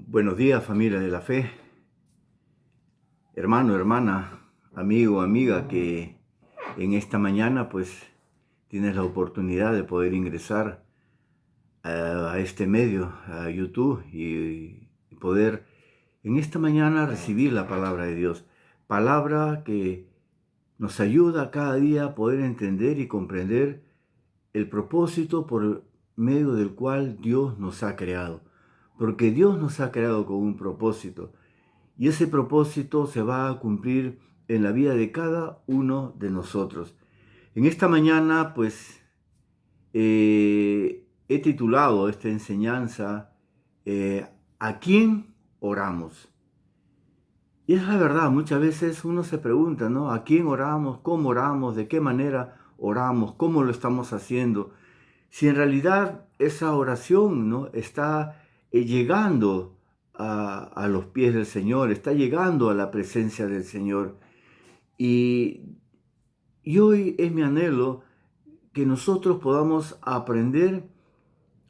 Buenos días, familia de la fe, hermano, hermana, amigo, amiga, que en esta mañana pues tienes la oportunidad de poder ingresar a este medio, a YouTube, y poder en esta mañana recibir la palabra de Dios. Palabra que nos ayuda cada día a poder entender y comprender el propósito por medio del cual Dios nos ha creado. Porque Dios nos ha creado con un propósito. Y ese propósito se va a cumplir en la vida de cada uno de nosotros. En esta mañana, pues, he titulado esta enseñanza, ¿a quién oramos? Y es la verdad, muchas veces uno se pregunta, ¿no? ¿A quién oramos? ¿Cómo oramos? ¿De qué manera oramos? ¿Cómo lo estamos haciendo? Si en realidad esa oración, ¿no?, está llegando a los pies del Señor, está llegando a la presencia del Señor. Y hoy es mi anhelo que nosotros podamos aprender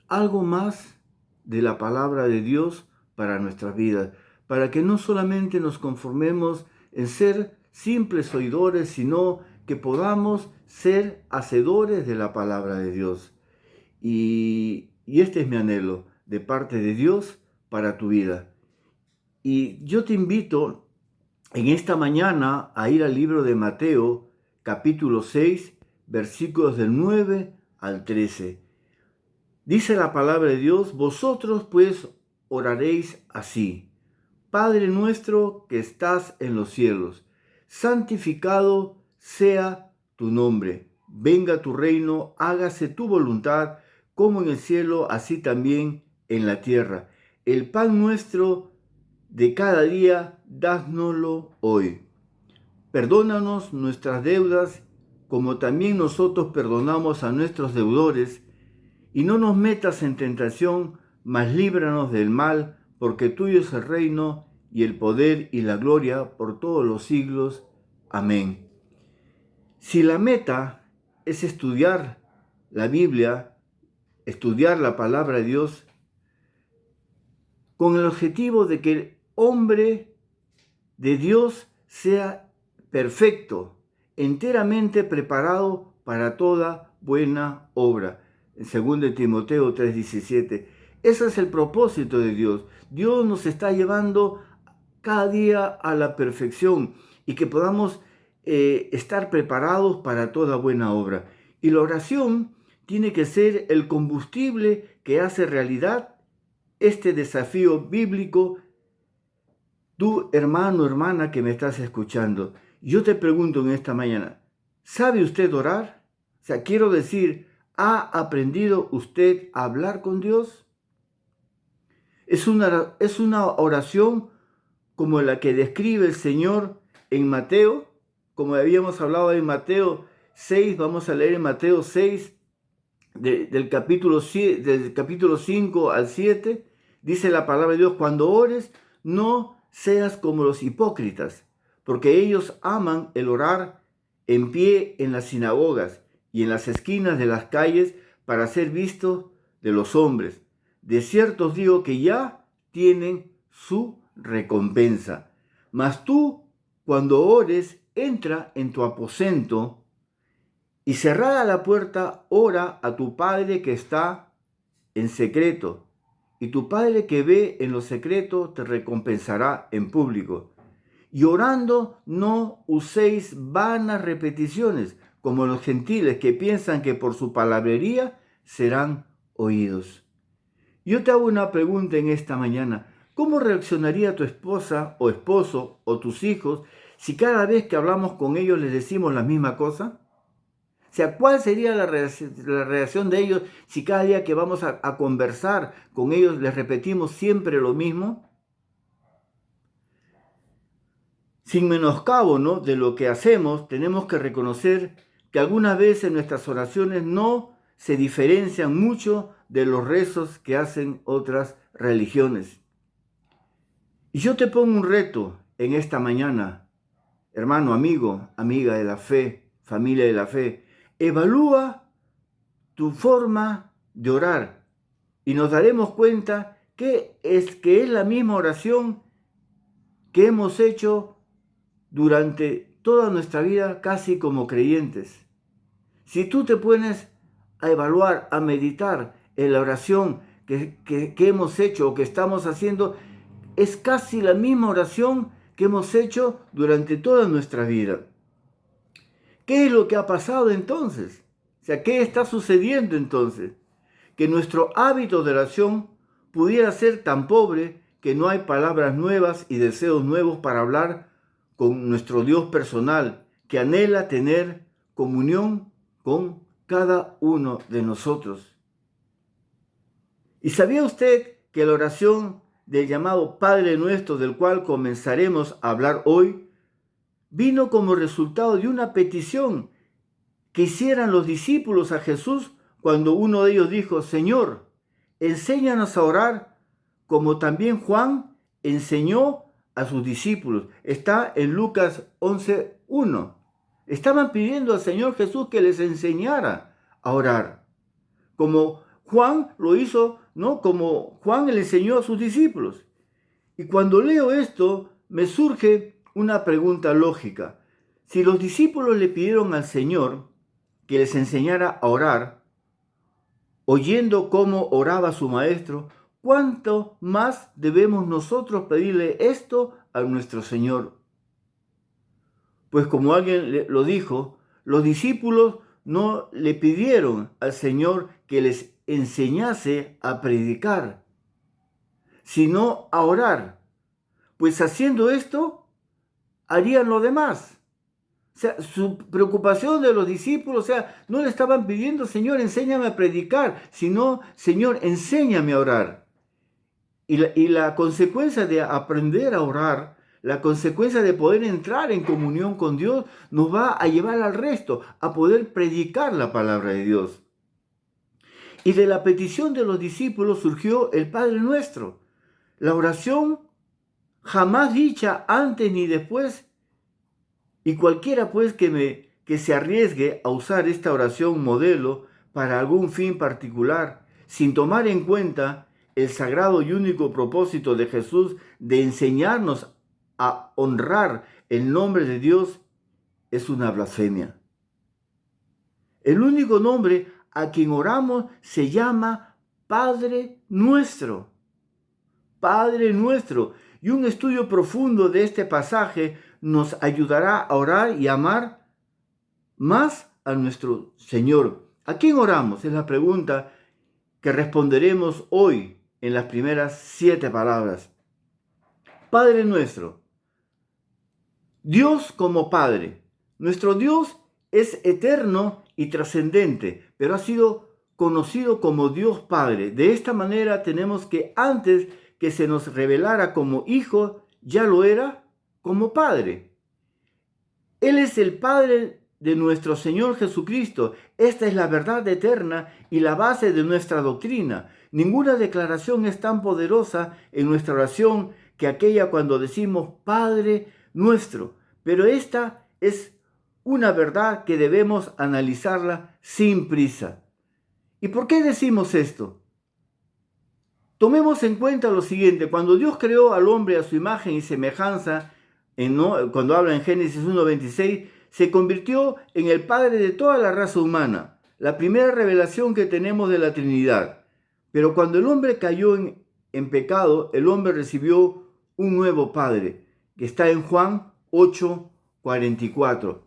algo más de la palabra de Dios para nuestras vidas, para que no solamente nos conformemos en ser simples oidores, sino que podamos ser hacedores de la palabra de Dios. Y este es mi anhelo de parte de Dios para tu vida. Y yo te invito en esta mañana a ir al libro de Mateo, capítulo 6, versículos del 9 al 13. Dice la palabra de Dios: vosotros pues oraréis así: Padre nuestro que estás en los cielos, santificado sea tu nombre. Venga tu reino, hágase tu voluntad, como en el cielo, así también en la tierra. El pan nuestro de cada día, dásnoslo hoy. Perdónanos nuestras deudas, como también nosotros perdonamos a nuestros deudores, y no nos metas en tentación, mas líbranos del mal, porque tuyo es el reino, y el poder y la gloria por todos los siglos. Amén. Si la meta es estudiar la Biblia, estudiar la palabra de Dios, con el objetivo de que el hombre de Dios sea perfecto, enteramente preparado para toda buena obra. En 2 Timoteo 3:17. Ese es el propósito de Dios. Dios nos está llevando cada día a la perfección y que podamos estar preparados para toda buena obra. Y la oración tiene que ser el combustible que hace realidad este desafío bíblico. Tú, hermano, hermana que me estás escuchando, yo te pregunto en esta mañana, ¿sabe usted orar? O sea, quiero decir, ¿ha aprendido usted a hablar con Dios? Es una oración como la que describe el Señor en Mateo, como habíamos hablado en Mateo 6, vamos a leer en Mateo 6, del capítulo 5 al 7, dice la palabra de Dios: cuando ores, no seas como los hipócritas, porque ellos aman el orar en pie en las sinagogas y en las esquinas de las calles para ser vistos de los hombres. De cierto os digo que ya tienen su recompensa. Mas tú, cuando ores, entra en tu aposento y cerrada la puerta, ora a tu Padre que está en secreto, y tu Padre que ve en lo secreto te recompensará en público. Y orando no uséis vanas repeticiones, como los gentiles que piensan que por su palabrería serán oídos. Yo te hago una pregunta en esta mañana. ¿Cómo reaccionaría tu esposa o esposo o tus hijos si cada vez que hablamos con ellos les decimos la misma cosa? O sea, ¿cuál sería la reacción de ellos si cada día que vamos a conversar con ellos les repetimos siempre lo mismo? Sin menoscabo, ¿no?, de lo que hacemos, tenemos que reconocer que algunas veces nuestras oraciones no se diferencian mucho de los rezos que hacen otras religiones. Y yo te pongo un reto en esta mañana, hermano, amigo, amiga de la fe, familia de la fe. Evalúa tu forma de orar y nos daremos cuenta que es la misma oración que hemos hecho durante toda nuestra vida casi como creyentes. Si tú te pones a evaluar, a meditar en la oración que hemos hecho o que estamos haciendo, es casi la misma oración que hemos hecho durante toda nuestra vida. ¿Qué es lo que ha pasado entonces? O sea, ¿qué está sucediendo entonces? Que nuestro hábito de oración pudiera ser tan pobre que no hay palabras nuevas y deseos nuevos para hablar con nuestro Dios personal, que anhela tener comunión con cada uno de nosotros. ¿Y sabía usted que la oración del llamado Padre Nuestro, del cual comenzaremos a hablar hoy, vino como resultado de una petición que hicieran los discípulos a Jesús cuando uno de ellos dijo: Señor, enséñanos a orar como también Juan enseñó a sus discípulos? Está en Lucas 11:1. Estaban pidiendo al Señor Jesús que les enseñara a orar, como Juan lo hizo, ¿no? Como Juan le enseñó a sus discípulos. Y cuando leo esto, me surge una pregunta lógica. Si los discípulos le pidieron al Señor que les enseñara a orar, oyendo cómo oraba su maestro, ¿cuánto más debemos nosotros pedirle esto a nuestro Señor? Pues como alguien lo dijo, los discípulos no le pidieron al Señor que les enseñase a predicar, sino a orar. Pues haciendo esto, harían lo demás. O sea, su preocupación de los discípulos, o sea, no le estaban pidiendo: Señor, enséñame a predicar, sino: Señor, enséñame a orar. Y la consecuencia de aprender a orar, la consecuencia de poder entrar en comunión con Dios, nos va a llevar al resto, a poder predicar la palabra de Dios. Y de la petición de los discípulos surgió el Padre Nuestro, la oración jamás dicha antes ni después. Y cualquiera pues que se arriesgue a usar esta oración modelo para algún fin particular, sin tomar en cuenta el sagrado y único propósito de Jesús de enseñarnos a honrar el nombre de Dios, es una blasfemia. El único nombre a quien oramos se llama Padre Nuestro. Padre Nuestro. Y un estudio profundo de este pasaje nos ayudará a orar y amar más a nuestro Señor. ¿A quién oramos? Es la pregunta que responderemos hoy en las primeras 7 palabras. Padre Nuestro. Dios como Padre. Nuestro Dios es eterno y trascendente, pero ha sido conocido como Dios Padre. De esta manera tenemos que antes que se nos revelara como Hijo, ya lo era como Padre. Él es el Padre de nuestro Señor Jesucristo. Esta es la verdad eterna y la base de nuestra doctrina. Ninguna declaración es tan poderosa en nuestra oración que aquella cuando decimos Padre Nuestro. Pero esta es una verdad que debemos analizarla sin prisa. ¿Y por qué decimos esto? Tomemos en cuenta lo siguiente: cuando Dios creó al hombre a su imagen y semejanza, cuando habla en Génesis 1:26, se convirtió en el Padre de toda la raza humana, la primera revelación que tenemos de la Trinidad. Pero cuando el hombre cayó en pecado, el hombre recibió un nuevo Padre, que está en Juan 8:44.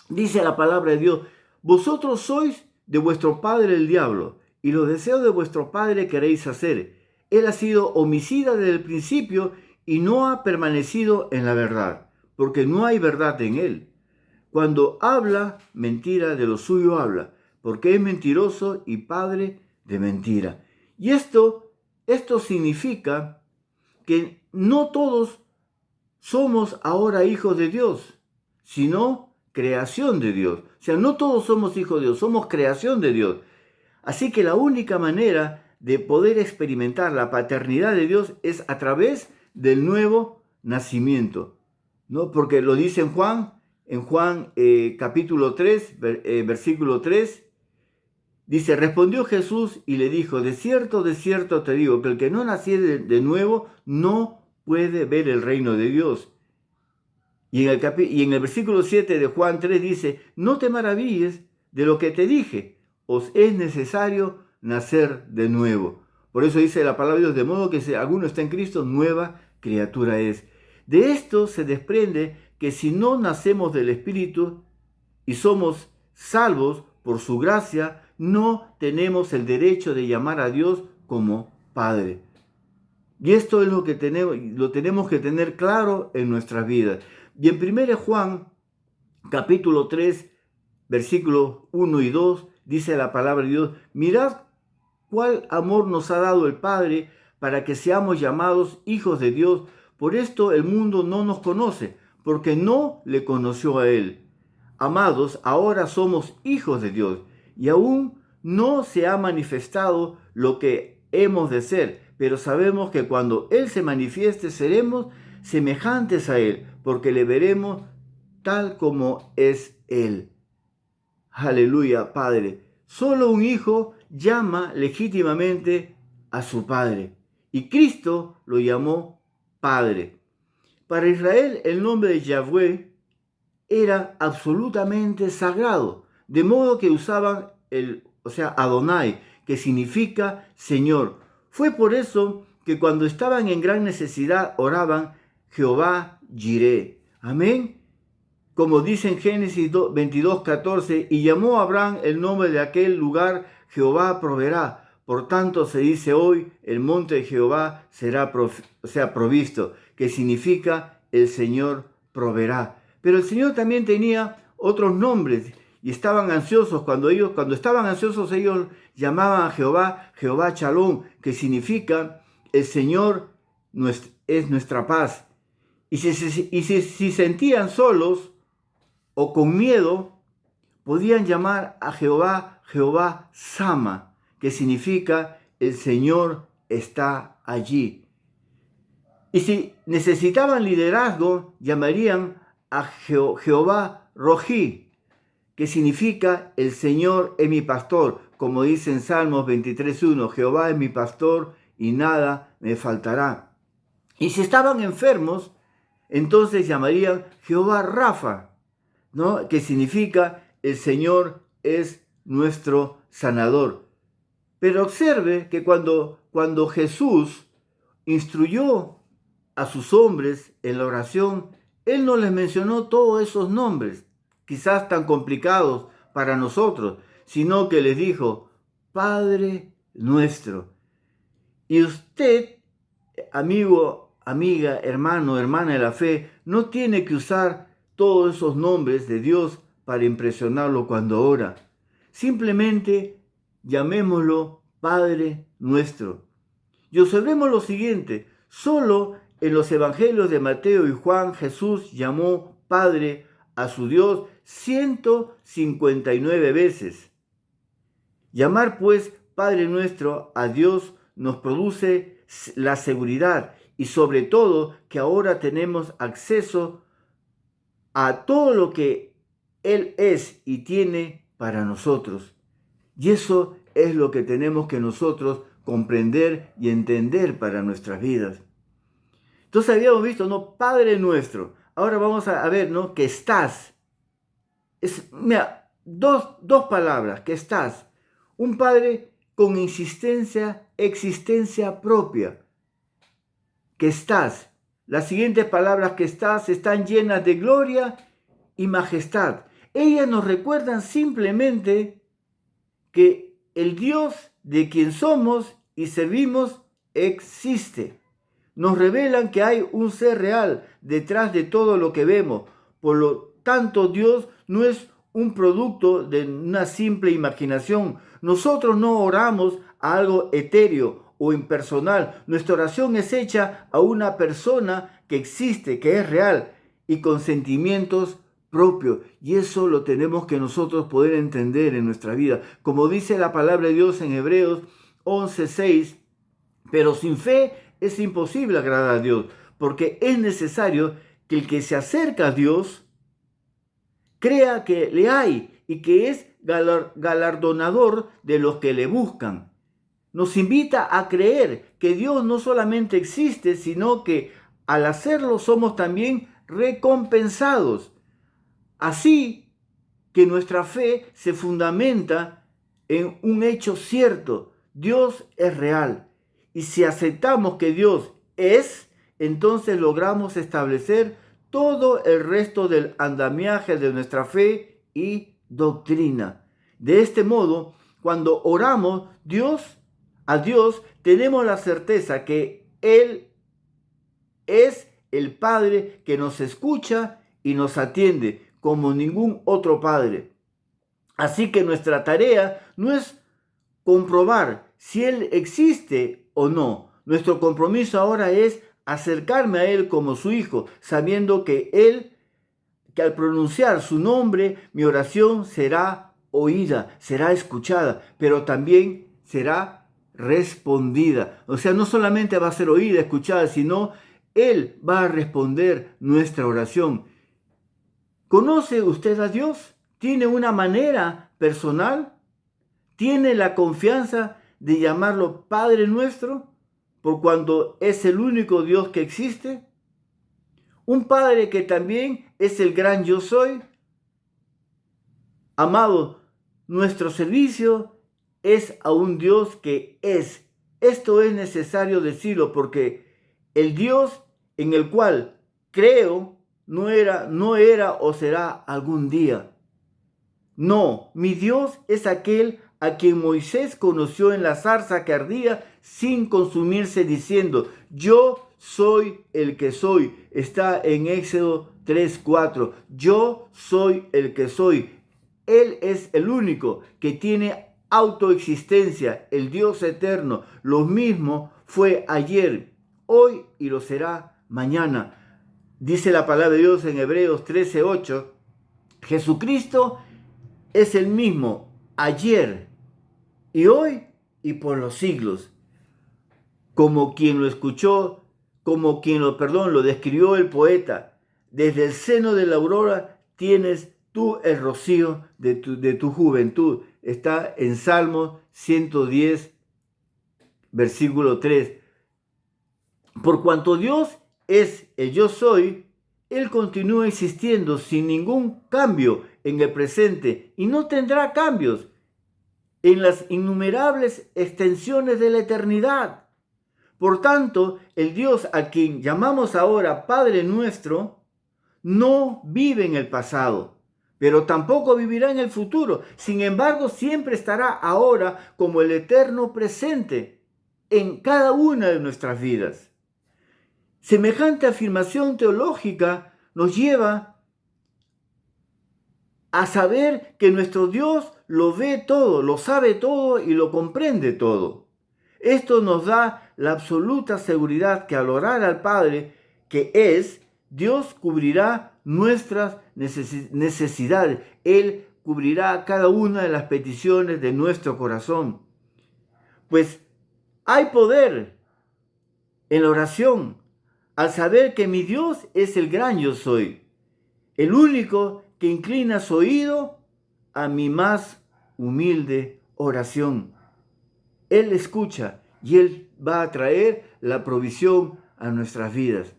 Dice la palabra de Dios: vosotros sois de vuestro padre el diablo, y los deseos de vuestro padre queréis hacer. Él ha sido homicida desde el principio y no ha permanecido en la verdad, porque no hay verdad en él. Cuando habla mentira, de lo suyo habla, porque es mentiroso y padre de mentira. Y esto significa que no todos somos ahora hijos de Dios, sino creación de Dios. O sea, no todos somos hijos de Dios, somos creación de Dios. Así que la única manera de poder experimentar la paternidad de Dios es a través del nuevo nacimiento, ¿no? Porque lo dice en Juan capítulo 3, versículo 3, Dice, respondió Jesús y le dijo, de cierto te digo, que el que no naciere de nuevo no puede ver el reino de Dios. Y en el versículo 7 de Juan 3 dice, no te maravilles de lo que te dije, os es necesario nacer de nuevo. Por eso dice la palabra de Dios, de modo que si alguno está en Cristo, nueva criatura es. De esto se desprende que si no nacemos del Espíritu y somos salvos por su gracia, no tenemos el derecho de llamar a Dios como Padre. Y esto es lo tenemos que tener claro en nuestras vidas. Y en 1 Juan, capítulo 3, versículos 1 y 2, dice la palabra de Dios, mirad cuál amor nos ha dado el Padre para que seamos llamados hijos de Dios. Por esto el mundo no nos conoce, porque no le conoció a Él. Amados, ahora somos hijos de Dios y aún no se ha manifestado lo que hemos de ser, pero sabemos que cuando Él se manifieste seremos semejantes a Él, porque le veremos tal como es Él. Aleluya, Padre. Solo un hijo llama legítimamente a su Padre y Cristo lo llamó Padre. Para Israel el nombre de Yahweh era absolutamente sagrado, de modo que usaban Adonai, que significa Señor. Fue por eso que cuando estaban en gran necesidad oraban Jehová Jireh. Amén. Como dice en Génesis 22:14, y llamó a Abraham el nombre de aquel lugar, Jehová proveerá. Por tanto se dice hoy, el monte de Jehová será provisto, que significa el Señor proveerá. Pero el Señor también tenía otros nombres y estaban ansiosos. Cuando estaban ansiosos, ellos llamaban a Jehová Shalom, que significa el Señor es nuestra paz. Y si sentían solos o con miedo, podían llamar a Jehová Sama, que significa el Señor está allí. Y si necesitaban liderazgo, llamarían a Jehová Rojí, que significa el Señor es mi pastor, como dice en Salmos 23:1, Jehová es mi pastor y nada me faltará. Y si estaban enfermos, entonces llamarían Jehová Rafa, ¿no? Que significa el Señor es nuestro sanador. Pero observe que cuando Jesús instruyó a sus hombres en la oración, Él no les mencionó todos esos nombres, quizás tan complicados para nosotros, sino que les dijo, Padre nuestro. Y usted, amigo, amiga, hermano, hermana de la fe, no tiene que usar todos esos nombres de Dios para impresionarlo cuando ora. Simplemente llamémoslo Padre nuestro. Y observemos lo siguiente, solo en los evangelios de Mateo y Juan, Jesús llamó Padre a su Dios 159 veces. Llamar pues Padre nuestro a Dios nos produce la seguridad y sobre todo que ahora tenemos acceso a todo lo que Él es y tiene para nosotros. Y eso es lo que tenemos que nosotros comprender y entender para nuestras vidas. Entonces habíamos visto, ¿no? Padre nuestro. Ahora vamos a ver, ¿no? Que estás. Mira, dos palabras, que estás. Un Padre con existencia propia. Que estás. Las siguientes palabras que están llenas de gloria y majestad. Ellas nos recuerdan simplemente que el Dios de quien somos y servimos existe. Nos revelan que hay un ser real detrás de todo lo que vemos. Por lo tanto, Dios no es un producto de una simple imaginación. Nosotros no oramos a algo etéreo o impersonal. Nuestra oración es hecha a una persona que existe, que es real y con sentimientos propios. Y eso lo tenemos que nosotros poder entender en nuestra vida. Como dice la palabra de Dios en Hebreos 11:6, pero sin fe es imposible agradar a Dios, porque es necesario que el que se acerca a Dios crea que le hay y que es galardonador de los que le buscan. Nos invita a creer que Dios no solamente existe, sino que al hacerlo somos también recompensados. Así que nuestra fe se fundamenta en un hecho cierto: Dios es real. Y si aceptamos que Dios es, entonces logramos establecer todo el resto del andamiaje de nuestra fe y doctrina. De este modo, cuando oramos a Dios, tenemos la certeza que Él es el Padre que nos escucha y nos atiende como ningún otro Padre. Así que nuestra tarea no es comprobar si Él existe o no. Nuestro compromiso ahora es acercarme a Él como su hijo, sabiendo que al pronunciar su nombre, mi oración será oída, será escuchada, pero también será respondida. O sea, no solamente va a ser oída, escuchada, sino Él va a responder nuestra oración. ¿Conoce usted a Dios? ¿Tiene una manera personal? ¿Tiene la confianza de llamarlo Padre nuestro por cuanto es el único Dios que existe? Un Padre que también es el gran yo soy. Amado, nuestro servicio es a un Dios que es. Esto es necesario decirlo porque el Dios en el cual creo no era o será algún día. No, mi Dios es aquel a quien Moisés conoció en la zarza que ardía sin consumirse, diciendo: yo soy el que soy. Está en Éxodo 3:4. Yo soy el que soy. Él es el único que tiene autoexistencia, el Dios eterno. Lo mismo fue ayer, hoy y lo será mañana. Dice la palabra de Dios en Hebreos 13:8. Jesucristo es el mismo ayer y hoy y por los siglos. Como quien lo escuchó, lo describió el poeta: desde el seno de la aurora tienes tú el rocío de tu juventud. Está en Salmos 110, versículo 3. Por cuanto Dios es el yo soy, Él continúa existiendo sin ningún cambio en el presente y no tendrá cambios en las innumerables extensiones de la eternidad. Por tanto, el Dios a quien llamamos ahora Padre nuestro no vive en el pasado, pero tampoco vivirá en el futuro. Sin embargo, siempre estará ahora como el eterno presente en cada una de nuestras vidas. Semejante afirmación teológica nos lleva a saber que nuestro Dios lo ve todo, lo sabe todo y lo comprende todo. Esto nos da la absoluta seguridad que al orar al Padre, que es, Dios cubrirá nuestras necesidades. Él cubrirá cada una de las peticiones de nuestro corazón. Pues hay poder en la oración al saber que mi Dios es el gran yo soy, el único que inclina su oído a mi más humilde oración. Él escucha y Él va a traer la provisión a nuestras vidas.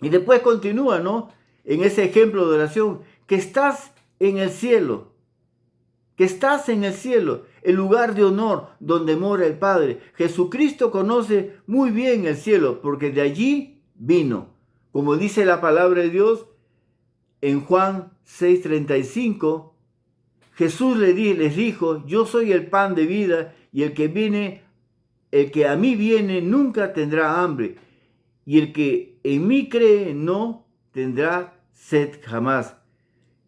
Y después continúa, ¿no? En ese ejemplo de oración, que estás en el cielo, el lugar de honor donde mora el Padre. Jesucristo conoce muy bien el cielo porque de allí vino. Como dice la palabra de Dios en Juan 6:35, Jesús les dijo: yo soy el pan de vida y el que a mí viene nunca tendrá hambre, y el que en mí cree no tendrá sed jamás.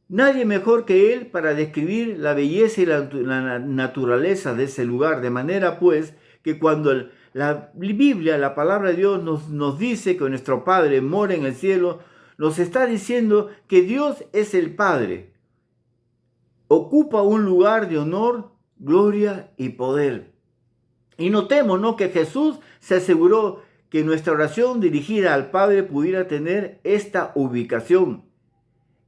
Nadie mejor que Él para describir la belleza y la naturaleza de ese lugar, de manera pues que cuando la Biblia, la palabra de Dios nos dice que nuestro Padre mora en el cielo, nos está diciendo que Dios es el Padre. Ocupa un lugar de honor, gloria y poder. Y notemos, ¿no?, que Jesús se aseguró que nuestra oración dirigida al Padre pudiera tener esta ubicación.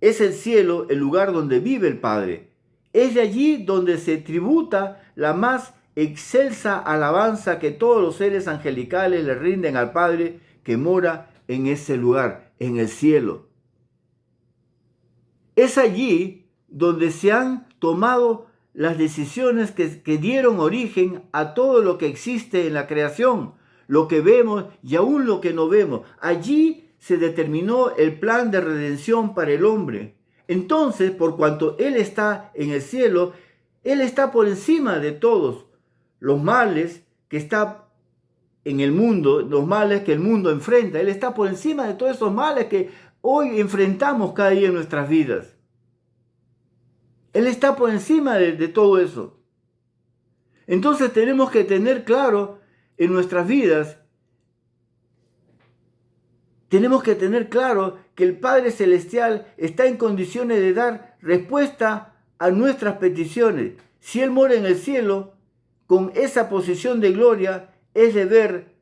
Es el cielo el lugar donde vive el Padre. Es de allí donde se tributa la más excelsa alabanza que todos los seres angelicales le rinden al Padre que mora en ese lugar, en el cielo. Es allí donde se han tomado las decisiones que dieron origen a todo lo que existe en la creación, lo que vemos y aún lo que no vemos. Allí se determinó el plan de redención para el hombre. Entonces, por cuanto Él está en el cielo, Él está por encima de todos los males que está en el mundo, los males que el mundo enfrenta. Él está por encima de todos esos males que hoy enfrentamos cada día en nuestras vidas. Él está por encima de todo eso. Entonces tenemos que tener claro en nuestras vidas, tenemos que tener claro que el Padre Celestial está en condiciones de dar respuesta a nuestras peticiones. Si Él mora en el cielo, con esa posición de gloria, es deber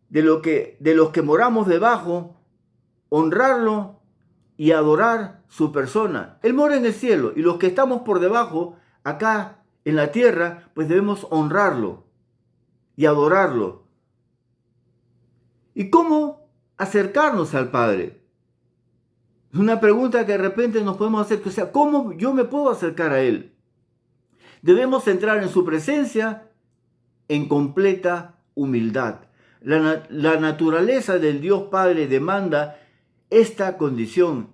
de los que moramos debajo, honrarlo y adorar su persona. Él mora en el cielo y los que estamos por debajo, acá en la tierra, pues debemos honrarlo y adorarlo. ¿Y cómo acercarnos al Padre? Es una pregunta que de repente nos podemos hacer, o sea, ¿cómo yo me puedo acercar a Él? Debemos entrar en su presencia en completa humildad. La naturaleza del Dios Padre demanda esta condición.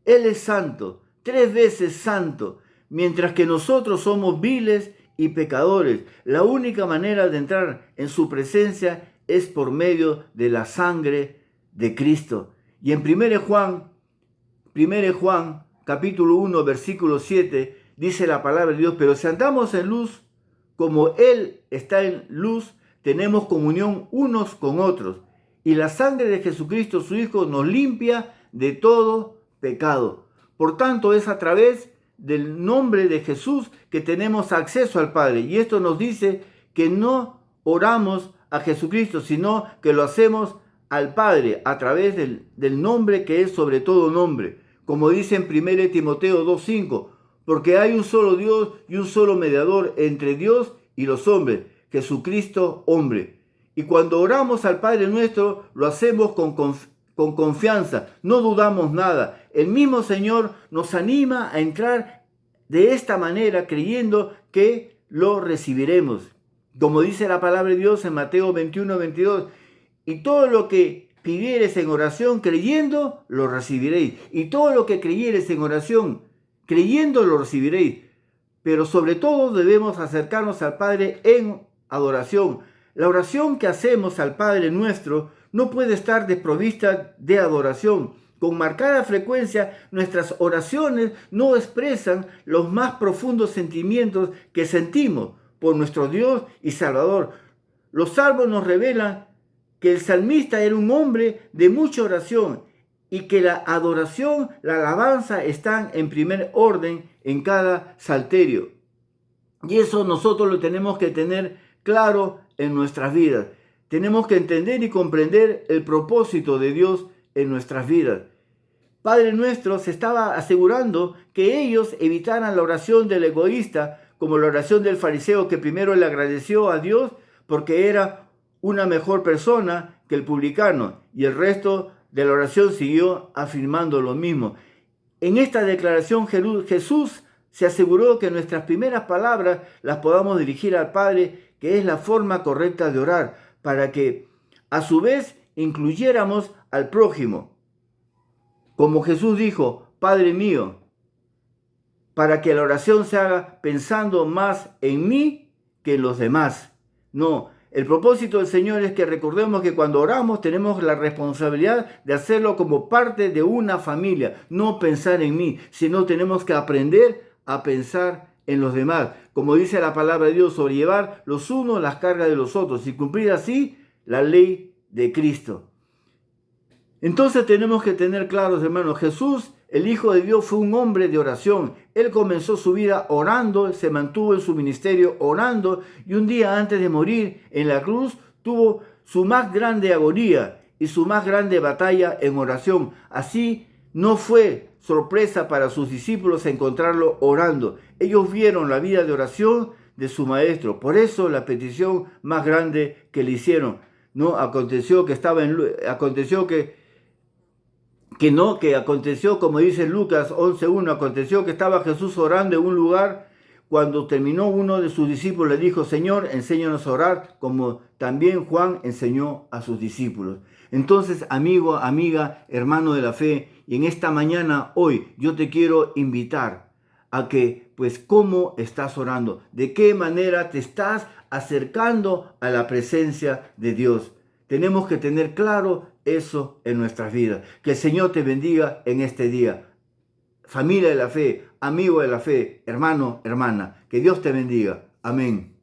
Él es santo, 3 veces santo, mientras que nosotros somos viles y pecadores. La única manera de entrar en su presencia es por medio de la sangre de Cristo. Y en 1 Juan capítulo 1, versículo 7, dice la palabra de Dios: pero si andamos en luz, como Él está en luz, tenemos comunión unos con otros. Y la sangre de Jesucristo, su Hijo, nos limpia de todo pecado. Por tanto, es a través del nombre de Jesús que tenemos acceso al Padre. Y esto nos dice que no oramos a Jesucristo, sino que lo hacemos al Padre a través del nombre que es sobre todo nombre. Como dice en 1 Timoteo 2:5, porque hay un solo Dios y un solo mediador entre Dios y los hombres, Jesucristo hombre. Y cuando oramos al Padre nuestro, lo hacemos con confianza, no dudamos nada. El mismo Señor nos anima a entrar de esta manera, creyendo que lo recibiremos. Como dice la palabra de Dios en Mateo 21:22, y todo lo que pidiereis en oración creyendo, lo recibiréis. Y todo lo que creyereis en oración creyendo, lo recibiréis. Pero sobre todo debemos acercarnos al Padre en adoración. La oración que hacemos al Padre nuestro no puede estar desprovista de adoración. Con marcada frecuencia, nuestras oraciones no expresan los más profundos sentimientos que sentimos por nuestro Dios y Salvador. Los salmos nos revelan que el salmista era un hombre de mucha oración y que la adoración, la alabanza están en primer orden en cada salterio. Y eso nosotros lo tenemos que tener claro en nuestras vidas. Tenemos que entender y comprender el propósito de Dios en nuestras vidas. Padre nuestro se estaba asegurando que ellos evitaran la oración del egoísta, como la oración del fariseo que primero le agradeció a Dios porque era una mejor persona que el publicano, y el resto de la oración siguió afirmando lo mismo. En esta declaración Jesús se aseguró que nuestras primeras palabras las podamos dirigir al Padre, que es la forma correcta de orar, para que a su vez incluyéramos al prójimo. Como Jesús dijo: Padre mío, para que la oración se haga pensando más en mí que en los demás. No, el propósito del Señor es que recordemos que cuando oramos tenemos la responsabilidad de hacerlo como parte de una familia, no pensar en mí, sino tenemos que aprender a pensar en los demás. Como dice la palabra de Dios, sobrellevar los unos las cargas de los otros y cumplir así la ley de Cristo. Entonces tenemos que tener claros, hermanos, Jesús, el Hijo de Dios, fue un hombre de oración. Él comenzó su vida orando, se mantuvo en su ministerio orando, y un día antes de morir en la cruz tuvo su más grande agonía y su más grande batalla en oración. Así no fue sorpresa para sus discípulos encontrarlo orando. Ellos vieron la vida de oración de su maestro. Por eso la petición más grande que le hicieron, ¿no? Aconteció que aconteció, como dice Lucas 11:1, aconteció que estaba Jesús orando en un lugar. Cuando terminó, uno de sus discípulos le dijo: Señor, enséñanos a orar, como también Juan enseñó a sus discípulos. Entonces, amigo, amiga, hermano de la fe, y en esta mañana, hoy, yo te quiero invitar a que, pues, ¿cómo estás orando? ¿De qué manera te estás acercando a la presencia de Dios? Tenemos que tener claro eso en nuestras vidas. Que el Señor te bendiga en este día. Familia de la fe, amigo de la fe, hermano, hermana, que Dios te bendiga. Amén.